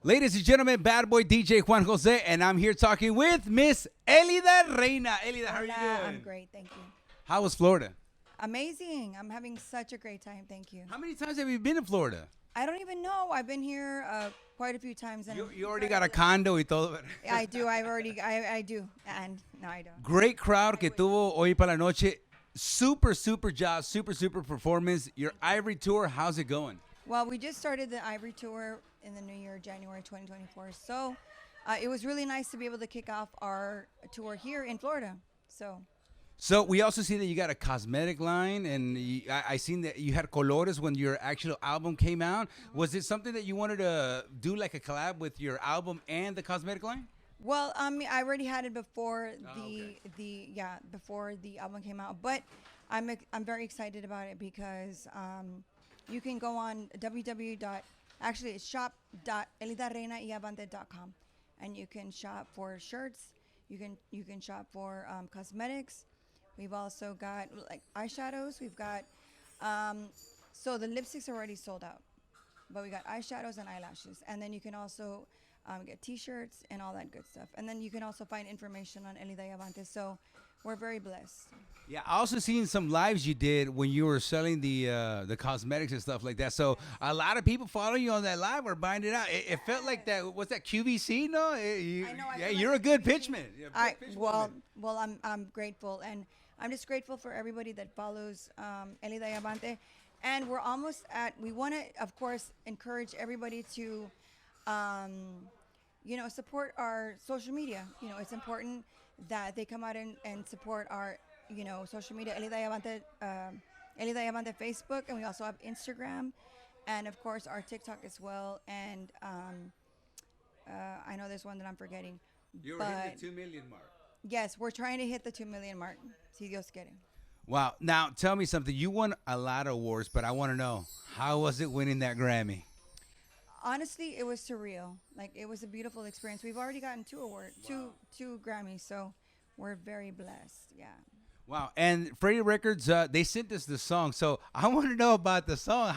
Ladies and gentlemen, bad boy DJ Juan Jose, and I'm here talking with Miss Elida Reyna. Elida, how are you Hola, doing? I'm great, thank you. How was Florida? Amazing. I'm having such a great time, thank you. How many times have you been in Florida? I don't even know. I've been here quite a few times. And You already got a condo y todo. I do. I do. And no, I don't. Great crowd que tuvo hoy para la noche. Super job, super performance. Your Ivory tour, how's it going? Well, we just started the Ivory Tour in the new year, January 2024. So it was really nice to be able to kick off our tour here in Florida. So we also see that you got a cosmetic line, and I seen that you had colores when your actual album came out. Was it something that you wanted to do, like a collab with your album and the cosmetic line? Well, I already had it before okay. before the album came out, but I'm very excited about it because you can go on actually it's shop.elidareinaYavante.com, and you can shop for shirts. You can shop for cosmetics. We've also got like eyeshadows. We've got so the lipsticks are already sold out, but we got eyeshadows and eyelashes, and then you can also get T-shirts and all that good stuff. And then you can also find information on Elida Yavante. So we're very blessed. Yeah, I also seen some lives you did when you were selling the cosmetics and stuff like that. So a lot of people following you on that live were buying it out. It felt like that. Was that QVC? No, I know. Yeah, you're a good pitchman. I'm grateful, and I'm just grateful for everybody that follows Elida Yavante. And we're almost at. We want to, of course, encourage everybody to, support our social media. It's important that they come out and support our, social media. Elida Yavante Facebook, and we also have Instagram, and of course our TikTok as well. And I know there's one that I'm forgetting. You were hitting the 2 million mark. Yes, we're trying to hit the 2 million mark. Si Dios quiere. Wow. Now tell me something. You won a lot of awards, but I want to know, how was it winning that Grammy? Honestly, it was surreal. Like, it was a beautiful experience. We've already gotten two Grammys, so we're very blessed. Yeah. Wow. And Freddy Records, they sent us the song. So I want to know about the song.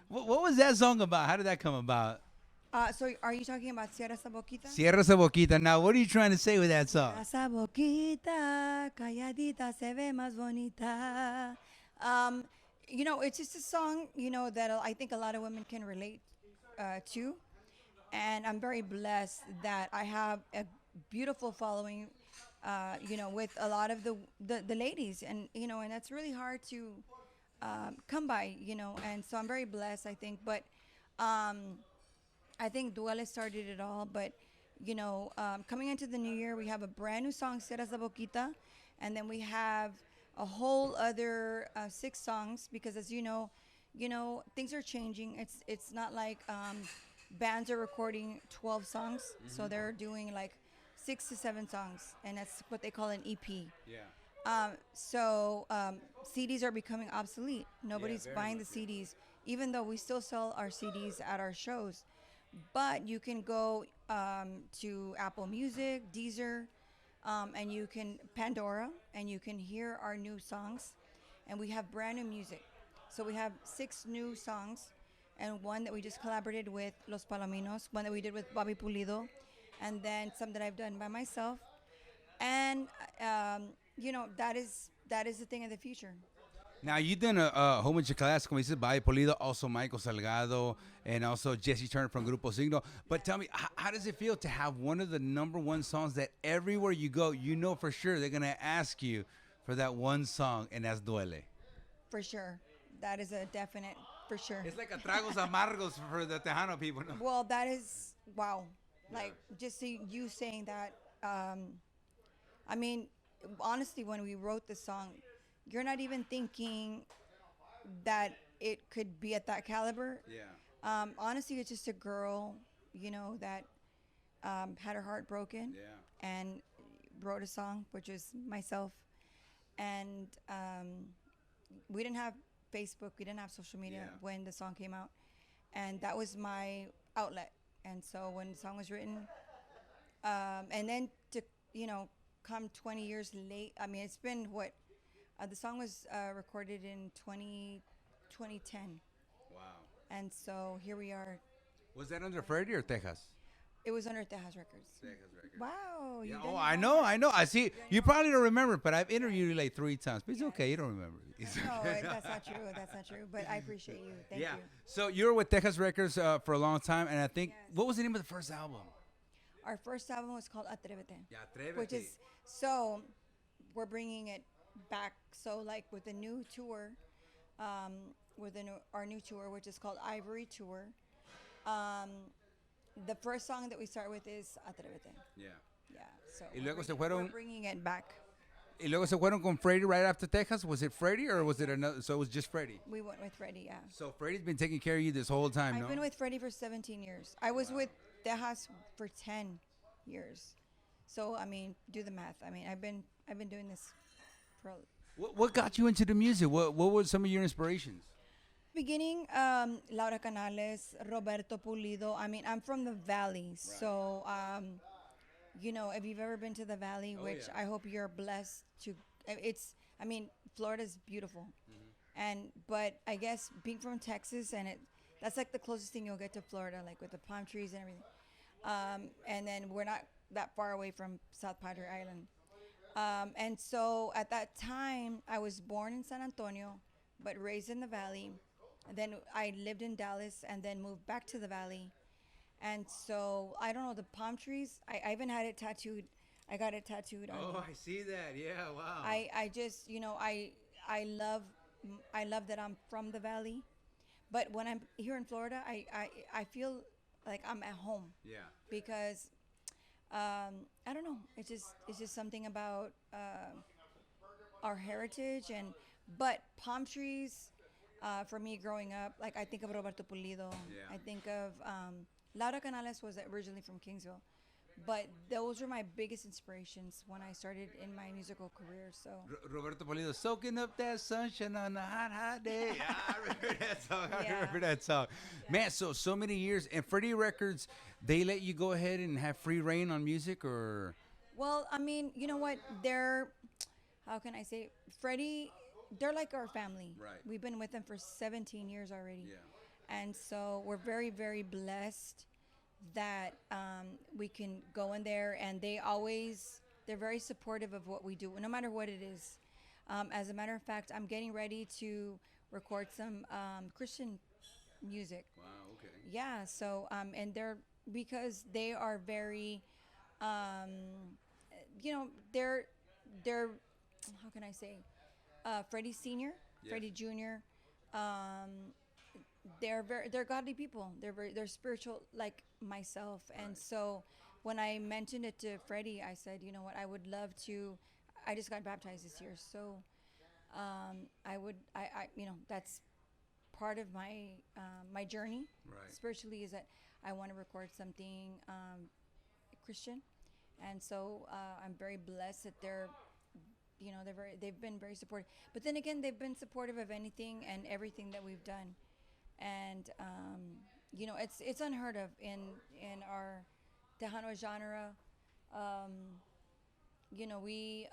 What was that song about? How did that come about? So are you talking about Cierra esa boquita? Cierra esa boquita. Now, what are you trying to say with that song? Esa boquita calladita se ve más bonita. It's just a song, that I think a lot of women can relate to. And I'm very blessed that I have a beautiful following, with a lot of the ladies. And that's really hard to come by, And so I'm very blessed, I think. But I think Duele started it all. But, coming into the new year, we have a brand new song, Cierra esa boquita. And then we have a whole other 6 songs, because as you know, things are changing. It's not like bands are recording 12 songs, so they're doing like 6 to 7 songs, and that's what they call an EP. Yeah. CDs are becoming obsolete. Nobody's buying the CDs, even though we still sell our CDs at our shows. But you can go to Apple Music, Deezer, and you can Pandora, and you can hear our new songs, and we have brand new music. So we have 6 new songs, and one that we just collaborated with Los Palominos, one that we did with Bobby Pulido, and then some that I've done by myself. And that is the thing of the future. Now, you've done a whole bunch of classics, como dices, Bobby Polido, also Michael Salgado, and also Jesse Turner from Grupo Signo. But tell me, how does it feel to have one of the number one songs that everywhere you go, for sure they're going to ask you for that one song, and that's Duele? For sure. That is a definite, for sure. It's like a tragos amargos for the Tejano people, no? Well, that is, wow. Like, just see you saying that. I mean, honestly, when we wrote the song, you're not even thinking that it could be at that caliber. Yeah. Honestly, it's just a girl, that had her heart broken. Yeah. And wrote a song, which is myself. And we didn't have Facebook, we didn't have social media when the song came out. And that was my outlet. And so when the song was written, and then to, come 20 years late, I mean, it's been what? The song was recorded in 2010. Wow. And so here we are Was that under Freddy or Texas? It was under Tejas Records. Texas Records. Wow. Yeah, You oh, done I your know, homework. I know. I see. You probably don't remember, but I've interviewed you like 3 times. But it's okay. You don't remember. It's No, okay. that's not true. That's not true. But I appreciate you. Thank Yeah. you. So you were with Texas Records for a long time, and I think Yes. what was the name of the first album? Our first album was called Atrévete, Yeah, which is so we're bringing it back. So like with the new tour, our new tour, which is called Ivory Tour. The first song that we start with is Atrévete. Yeah. Yeah. So Y luego se we're fueron- bringing it back. Y luego se fueron con Freddy right after Texas. Was it Freddy or was it another? So it was just Freddy. We went with Freddy. Yeah. So Freddy's been taking care of you this whole time, I've no? been with Freddy for 17 years. I was with Tejas for 10 years. So I mean, do the math. I mean, I've been doing this for What got you into the music? What were some of your inspirations? beginning. Laura Canales, Roberto Pulido. I mean, I'm from the Valley, so you know, if you've ever been to the Valley, which yeah. I hope you're blessed to. It's. I mean, Florida's beautiful, but I guess being from Texas that's like the closest thing you'll get to Florida, like with the palm trees and everything. And then we're not that far away from South Padre Island. And so at that time, I was born in San Antonio, but raised in the Valley. And then I lived in Dallas and then moved back to the Valley. And so I don't know, the palm trees, I even had it tattooed. I got it tattooed on me. Oh, I see that. Yeah, wow. I just, you know, I love that I'm from the Valley. But when I'm here in Florida, I feel like I'm at home Yeah. because I don't know. It's just something about our heritage but palm trees. For me, growing up, like I think of Roberto Pulido. Yeah. I think of Laura Canales was originally from Kingsville, but those were my biggest inspirations when I started in my musical career. So Roberto Polido, soaking up that sunshine on a hot, hot day. Yeah, I remember that song. I Yeah. remember that song. Man, so many years. And Freddy Records, they let you go ahead and have free reign on music, or? well, I mean, you know what? How can I say, Freddie? They're like our family. Right. We've been with them for 17 years already. Yeah. And so we're very, very blessed that we can go in there, and they're very supportive of what we do, no matter what it is. As a matter of fact, I'm getting ready to record some Christian music. Wow, okay. Yeah, so because they are very, you know, they're how can I say, Freddie Senior, Yes. Freddie Junior, they're godly people. They're spiritual like myself, and so when I mentioned it to Freddie, I said, you know what, I would love to. I just got baptized this year, so I you know, that's part of my journey Right. spiritually, is that I want to record something Christian, and so I'm very blessed that you know, they've been very supportive. But then again, they've been supportive of anything and everything that we've done, and you know, it's unheard of in our Tejano genre. You know, we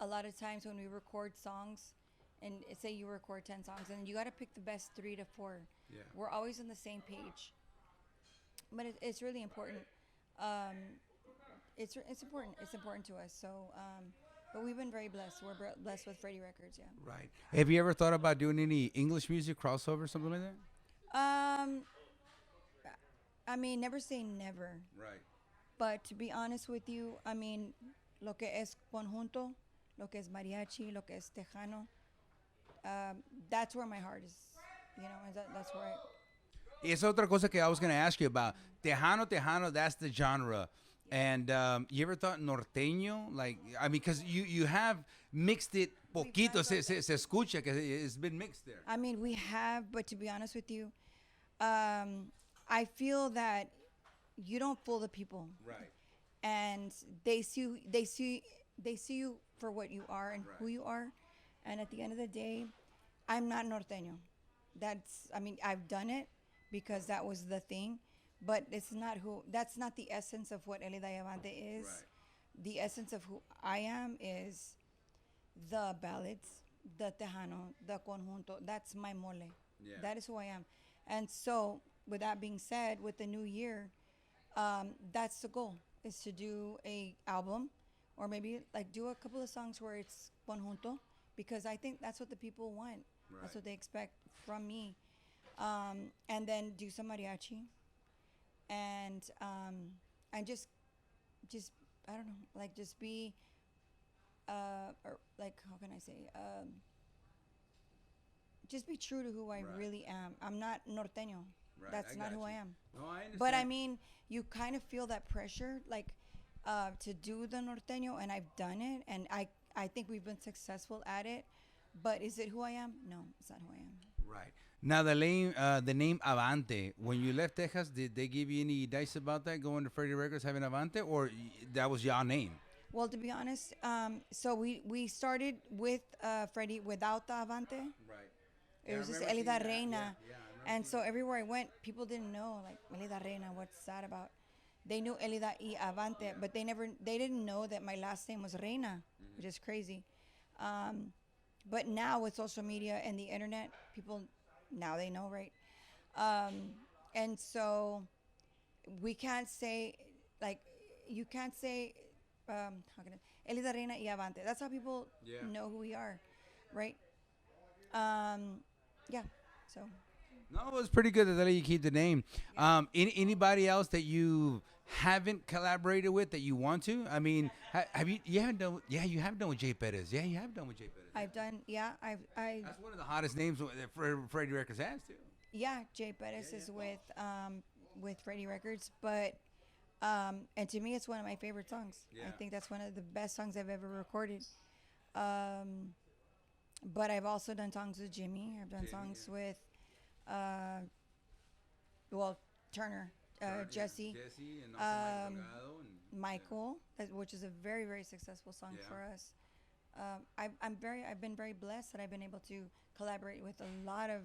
a lot of times when we record songs, and say you record 10 songs, and you got to pick the best 3 to 4. Yeah. We're always on the same page, but it's really important. It's important. It's important to us. So. But we've been very blessed. We're blessed with Freddy Records, yeah. Right. Have you ever thought about doing any English music crossover, something like that? I mean, never say never. Right. But to be honest with you, I mean, lo que es conjunto, lo que es mariachi, lo que es tejano, that's where my heart is. You know, that's where I... It's otra cosa que I was going to ask you about. Tejano, that's the genre. And you ever thought norteño? Like, I mean, because you have mixed it poquito, se escucha que it's been mixed there. I mean, we have, but to be honest with you, I feel that you don't fool the people. Right. And they see you for what you are and who you are. And at the end of the day, I'm not norteño. I mean, I've done it because that was the thing. But that's not the essence of what Elida Reyna is. Right. The essence of who I am is the ballads, the tejano, the conjunto. That's my mole. Yeah. That is who I am. And so with that being said, with the new year, that's the goal, is to do a album, or maybe like do a couple of songs where it's conjunto, because I think that's what the people want. That's Right. what they expect from me. And then do some mariachi, and just I don't know, like just be or like, how can I say, just be true to who I Right. really am. I'm not norteño. Right. That's I not got who I you. am. No, I understand. But I mean, you kind of feel that pressure, like to do the norteño, and I've done it, and I think we've been successful at it. But is it who I am? No, it's not who I am. Right. Now the name Avante. When you left Texas, did they give you any dice about that going to Freddy Records having Avante, or that was your name? Well, to be honest, so we started with Freddie without the Avante. Right. It was just Elida Reyna. And so everywhere I went, people didn't know, like, Elida Reyna, what's that about? They knew Elida y Avante, but they didn't know that my last name was Reina, which is crazy. But now with social media and the internet, people, now they know, right? And so we can't say, like, you can't say, how can I, Elida Reina y Avante. That's how people Yeah. know who we are, right? Yeah, so. No, it was pretty good that they let you keep the name. Anybody else that you haven't collaborated with that you want to? I mean, have you? You haven't done? Yeah, you have done with Jay Perez. Yeah, you have done with Jay Perez. I've done, yeah, That's one of the hottest names that Freddy Records has too. yeah, Jay Perez is with Freddy Records, but and to me, it's one of my favorite songs. Yeah. I think that's one of the best songs I've ever recorded. But I've also done songs with Jimmy. I've done Jimmy, songs yeah. with, well, Turner, Jesse, Jesse, and also Mike um, Delgado and Michael, which is a very, very successful song Yeah. for us. I've been very blessed that I've been able to collaborate with a lot of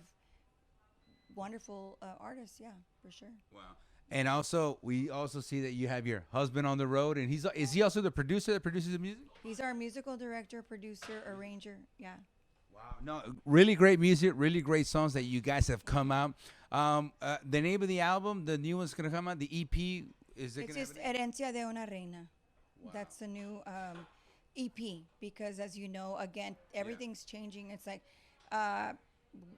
wonderful artists. Yeah, for sure. Wow. And also, we also see that you have your husband on the road, and is he also the producer that produces the music? He's our musical director, producer, arranger. Yeah. Wow. No, really great music, really great songs that you guys have come out. The name of the album, the new one's gonna come out. The EP is it It's gonna just have a name? Herencia de una Reina. Wow. That's the new EP, because as you know, again, everything's changing. It's like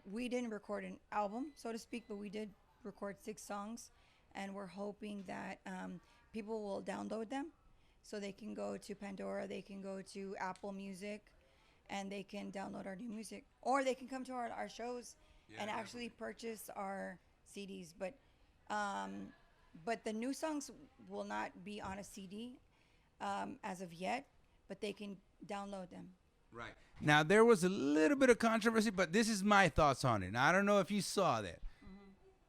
we didn't record an album, so to speak, but we did record 6 songs, and we're hoping that people will download them, so they can go to Pandora, they can go to Apple Music, and they can download our new music, or they can come to our shows Yeah, and actually purchase our CDs. But the new songs will not be on a CD as of yet, but they can download them. Right. Now there was a little bit of controversy, but this is my thoughts on it. Now, I don't know if you saw that.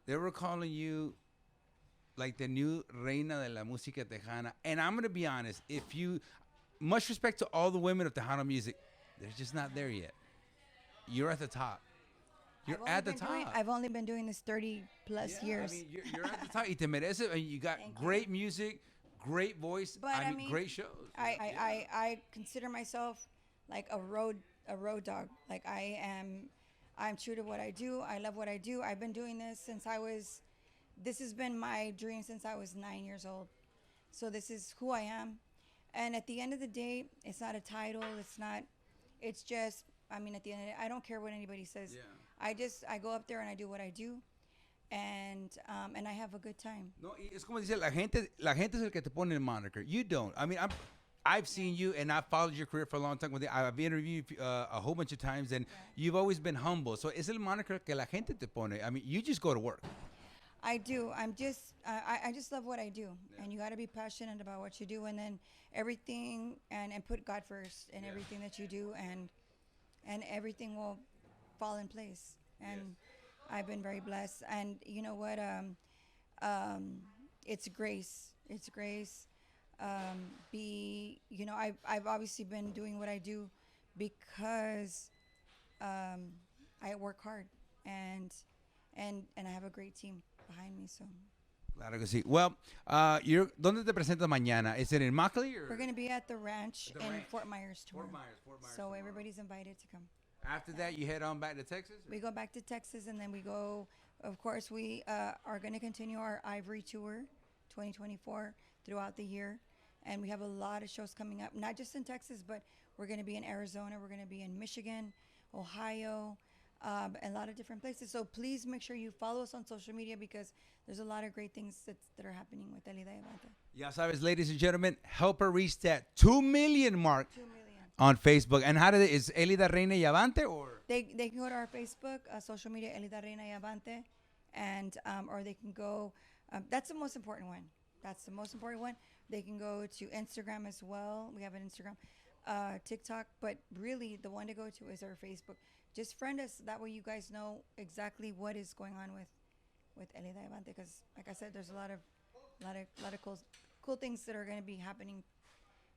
They were calling you like the new reina de la música tejana, and I'm gonna be honest. If you, much respect to all the women of Tejano music, they're just not there yet. You're at the top. You're at the top. I've only been doing this 30 plus Yeah, years. I mean, you're at the top. Y te mereces. I mean, you got Thank you. great music, great voice. But I I mean, mean, great shows. I consider myself like a road dog. Like I'm true to what I do. I love what I do. I've been doing this since this has been my dream since I was 9 years old. So this is who I am. And at the end of the day, it's not a title. It's just, I mean, at the end of the day, I don't care what anybody says. Yeah. I go up there and I do what I do. And I have a good time. No, y es como dice la gente es el que te pone el moniker. You don't. I mean, I've seen you and I've followed your career for a long time. I've interviewed you a whole bunch of times, and you've always been humble. So es el moniker que la gente te pone. I mean, you just go to work. I do. I just love what I do, and you got to be passionate about what you do, and then everything, and put God first in everything that you do, and everything will fall in place. And I've been very blessed, and you know what? It's grace. It's grace. I've obviously been doing what I do because I work hard, and I have a great team behind me. So Claro que sí. Well, ¿dónde te presentas mañana? Is it in Immokalee or? we're gonna be at the ranch in ranch. Fort Myers tomorrow. Fort Myers. So tomorrow. everybody's invited to come. After that, you head on back to Texas? We go back to Texas, and then we go of course, we are going to continue our Ivory Tour 2024 throughout the year. And we have a lot of shows coming up, not just in Texas, but we're going to be in Arizona. We're going to be in Michigan, Ohio, and a lot of different places. So please make sure you follow us on social media because there's a lot of great things that are happening with Elida Reyna. Ya sabes, ladies and gentlemen, help her reach that 2 million mark 2 million. on Facebook. And how did is Elida Reyna y Avante or? They can go to our Facebook, social media, Elida Reyna y Avante, and or they can go. That's the most important one. That's the most important one. They can go to Instagram as well. We have an Instagram, TikTok, but really the one to go to is our Facebook. Just friend us. That way you guys know exactly what is going on with Elida Reyna. Because, like I said, there's a lot of cool things that are going to be happening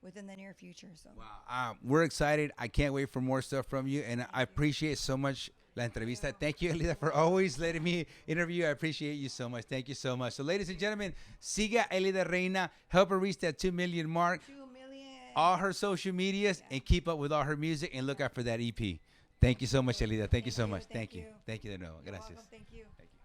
within the near future. So Wow, we're excited. I can't wait for more stuff from you, and I appreciate so much la entrevista. Thank you, Elida, for always letting me interview you. I appreciate you so much. Thank you so much. So, ladies and gentlemen, siga Elida Reyna. Help her reach that 2 million mark. 2 million. All her social medias and keep up with all her music and look out for that EP. Thank you so much, Elida. Thank you so much. Thank you. Thank you de nuevo. You're Gracias. welcome. Thank you. Thank you.